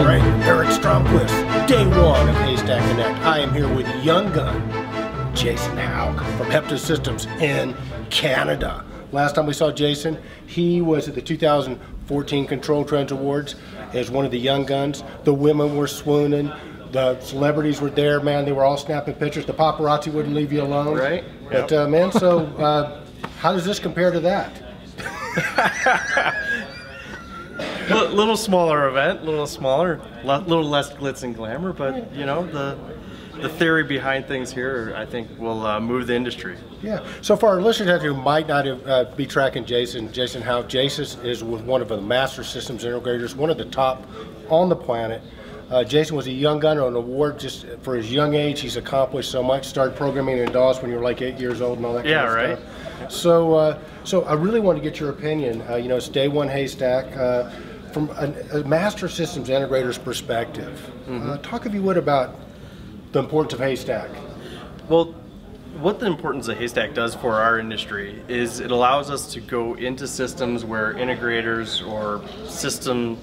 All right, Eric Stromquist, day one of Haystack Connect. I am here with young gun Jason Houck from Hepta Systems in Canada. Last time we saw Jason, he was at the 2014 Control Trends Awards as one of the young guns. The women were swooning. The celebrities were there, man. They were all snapping pictures. The paparazzi wouldn't leave you alone. Right. But, man, so how does this compare to that? Little smaller event, little smaller, little less glitz and glamour, but you know, the theory behind things here, I think, will move the industry. Yeah. So for our listeners out here who might not be tracking Jason Houck, Jason is with one of the master systems integrators, one of the top on the planet. Jason was a young gun on an award just for his young age. He's accomplished so much. Started programming in DOS when you were like 8 years old and all that kind of right. stuff. So I really want to get your opinion. You know, it's day one Haystack. From a master systems integrator's perspective, talk, if you would, about the importance of Haystack. Well, what the importance of Haystack does for our industry is it allows us to go into systems where integrators or system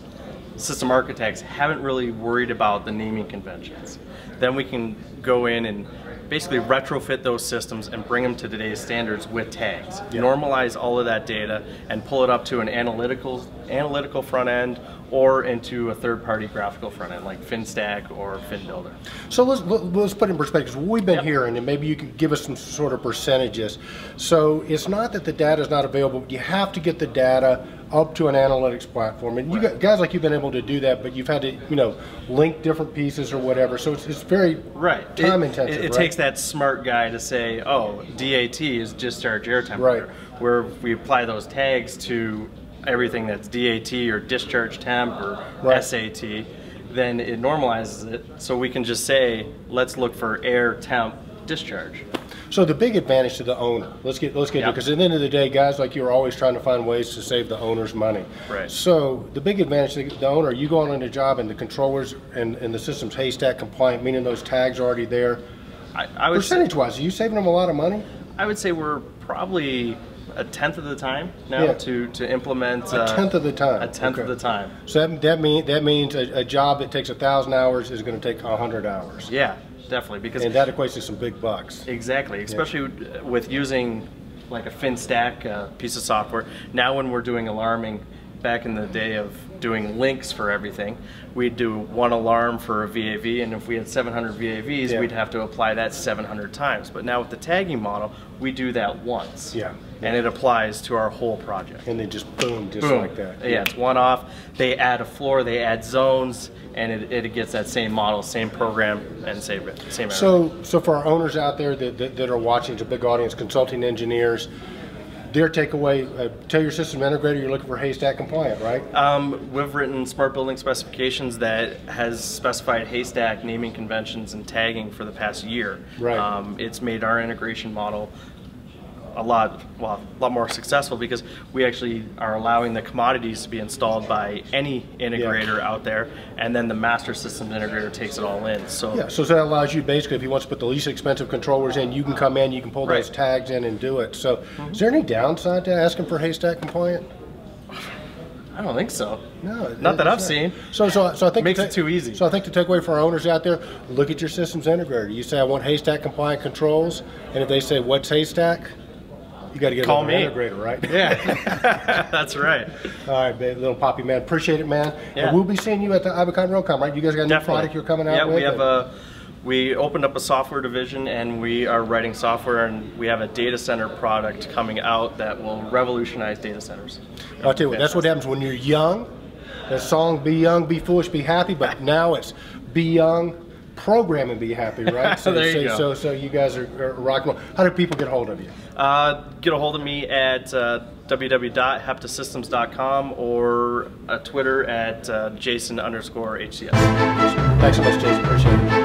architects haven't really worried about the naming conventions. Then we can go in and basically retrofit those systems and bring them to today's standards with tags. Yeah. Normalize all of that data and pull it up to an analytical front end or into a third-party graphical front end like FinStack or FinBuilder. So let's put in perspective what we've been hearing, and maybe you can give us some sort of percentages. So it's not that the data is not available, but you have to get the data up to an analytics platform, and you guys like you've been able to do that, but you've had to, you know, link different pieces or whatever. So it's very time intensive. It takes that smart guy to say, oh, DAT is discharge air temperature. Right. Where we apply those tags to everything that's DAT or discharge temp or SAT, then it normalizes it. So we can just say, let's look for air temp discharge. So the big advantage to the owner, let's get to it, because at the end of the day, guys like you are always trying to find ways to save the owner's money. Right. So the big advantage to the owner, you go on a job and the controllers and the system's Haystack compliant, meaning those tags are already there. I would percentage-wise, are you saving them a lot of money? I would say we're probably a tenth of the time now to implement. A tenth of the time. A tenth of the time. So that means a job that takes 1,000 hours is going to take 100 hours. Yeah. Definitely, because that equates to some big bucks. Exactly, especially with using like a FinStack piece of software. Now when we're doing alarming, back in the day of doing links for everything, we'd do one alarm for a VAV, and if we had 700 VAVs, we'd have to apply that 700 times. But now with the tagging model, we do that once. Yeah. And it applies to our whole project. And then just boom, like that. Yeah, it's one off. They add a floor, they add zones, and it gets that same model, same program, and same everything. So for our owners out there that are watching, it's a big audience, consulting engineers, their takeaway, tell your system integrator you're looking for Haystack compliant, right? We've written smart building specifications that has specified Haystack naming conventions and tagging for the past year. Right. It's made our integration model a lot more successful because we actually are allowing the commodities to be installed by any integrator out there, and then the master systems integrator takes it all in. So that allows you basically, if you want to put the least expensive controllers in, you can come in, you can pull those tags in and do it. So is there any downside to asking for Haystack compliant? I don't think so. No, not that I've seen. So I think it makes it too easy. So I think the takeaway for our owners out there: look at your systems integrator. You say I want Haystack compliant controls, and if they say what's Haystack, you got to get call me integrator, right? Yeah, that's right. All right, little Poppy man, appreciate it, man. Yeah. And we'll be seeing you at the Ibicon Railcom, right? You guys got a new product you're coming out with? Yeah, we opened up a software division, and we are writing software, and we have a data center product coming out that will revolutionize data centers. I'll tell you what, that's what happens when you're young. That song, Be Young, Be Foolish, Be Happy, but now it's Be Young, Program and Be Happy, right? So there you go. So you guys are rocking. How do people get a hold of you? Get a hold of me at www.heptasystems.com or Twitter at Jason_HCS. Thanks so much, Jason. Appreciate it.